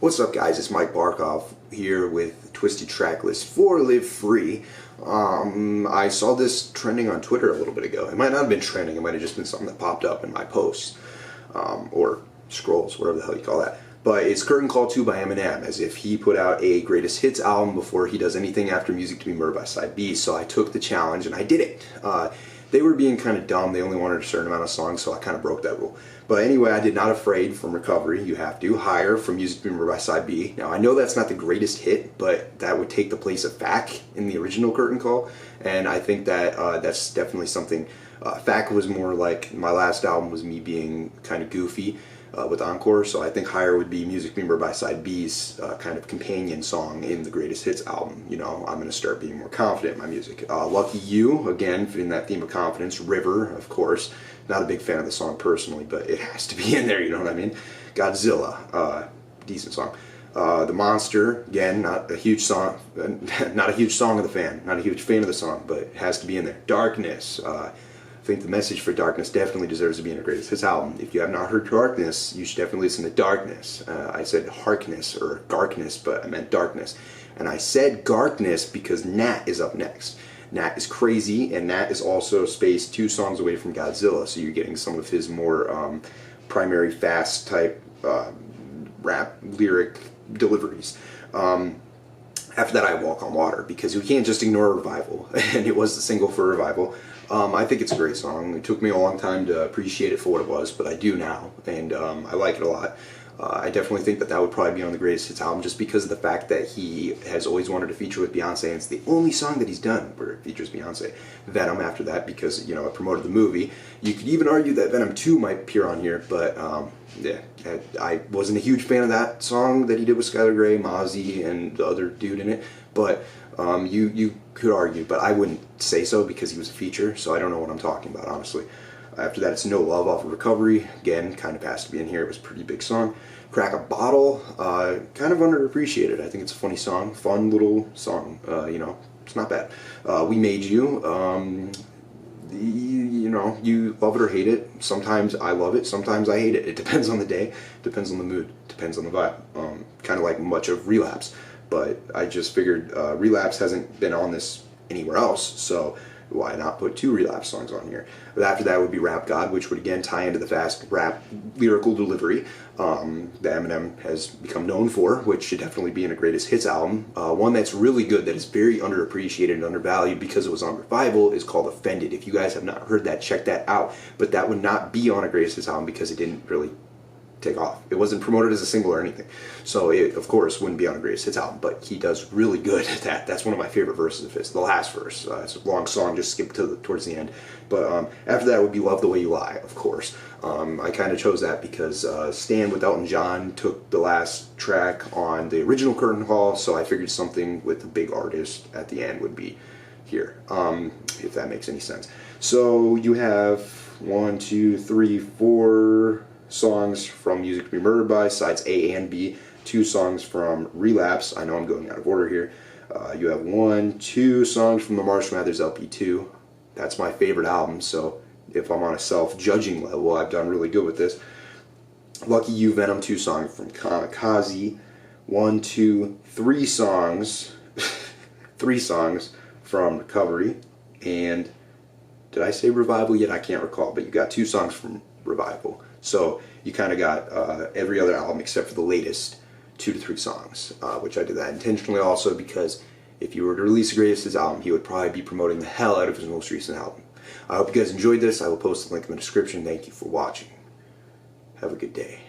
What's up, guys? It's Mike Barkov here with Twisted Tracklist for Live Free. I saw this trending on Twitter a little bit ago. It might not have been trending, it might have just been something that popped up in my posts, or scrolls, whatever the hell you call that. But it's Curtain Call 2 by Eminem, as if he put out a greatest hits album before he does anything after Music to Be Murdered by Side B. So I took the challenge and I did it. They were being kind of dumb. They only wanted a certain amount of songs, so I kind of broke that rule. But anyway, I did Not Afraid from Recovery. You have to. Higher from Music to Be Murdered by Side B. Now, I know that's not the greatest hit, but that would take the place of FAC in the original Curtain Call. And I think that that's definitely something. FAC was more like, my last album was me being kind of goofy with Encore, so I think Higher would be Music to Be Murdered by Side B's kind of companion song in the greatest hits album. You know, I'm going to start being more confident in my music. Lucky You, again, in that theme of confidence. River, of course. Not a big fan of the song personally, but it has to be in there, you know what I mean? Godzilla, decent song. The Monster, again, not a huge song, not a huge song of the fan, not a huge fan of the song, but it has to be in there. Darkness, I think the message for Darkness definitely deserves to be in a greatest hits album. If you have not heard Darkness, you should definitely listen to Darkness. I said Harkness or Garkness, but I meant Darkness. And I said Garkness because Nat is up next. Nat is crazy, and Nat is also spaced 2 songs away from Godzilla, so you're getting some of his more primary fast type rap lyric deliveries. After that, I Walk on Water, because we can't just ignore Revival, and it was the single for Revival. I think it's a great song. It took me a long time to appreciate it for what it was, but I do now, and I like it a lot. I definitely think that that would probably be on the greatest hits album, just because of the fact that he has always wanted to feature with Beyonce, and it's the only song that he's done where it features Beyonce. Venom after that, because, you know, it promoted the movie. You could even argue that Venom 2 might appear on here, but yeah, I wasn't a huge fan of that song that he did with Skylar Grey, Mozzie, and the other dude in it, but you could argue, but I wouldn't say so because he was a feature, so I don't know what I'm talking about, honestly. After that, it's No Love off of Recovery. Again, kind of has to be in here. It was a pretty big song. Crack a Bottle, kind of underappreciated. I think it's a funny song, fun little song. You know, it's not bad. We Made You. You know, you love it or hate it. Sometimes I love it, sometimes I hate it. It depends on the day, depends on the mood, depends on the vibe. Kind of like much of Relapse. But I just figured Relapse hasn't been on this anywhere else, so why not put 2 Relapse songs on here? But after that would be Rap God, which would again tie into the fast rap lyrical delivery that Eminem has become known for, which should definitely be in a greatest hits album. One that's really good, that is very underappreciated and undervalued because it was on Revival, is called Offended. If you guys have not heard that, check that out. But that would not be on a greatest hits album because it didn't really take off. It wasn't promoted as a single or anything, so it of course wouldn't be on a greatest hits album, but he does really good at that. That's one of my favorite verses of his, the last verse. It's a long song, just skip to towards the end. But after that would be Love the Way You Lie, of course. I kind of chose that because Stand with Elton John took the last track on the original Curtain Call, so I figured something with a big artist at the end would be here, if that makes any sense. So you have 1, 2, 3, 4 songs from Music to Be Murdered by, sides A and B, 2 songs from Relapse. I know I'm going out of order here. You have 1, 2 songs from the Marshall Mathers LP2. That's my favorite album, so if I'm on a self-judging level, I've done really good with this. Lucky You, Venom 2 songs from Kamikaze. 1, 2, 3 songs, 3 songs from Recovery. And did I say Revival yet? I can't recall, but you got 2 songs from Revival. So you kind of got every other album except for the latest 2 to 3 songs, which I did that intentionally also because if you were to release the greatest hits album, he would probably be promoting the hell out of his most recent album. I hope you guys enjoyed this. I will post the link in the description. Thank you for watching. Have a good day.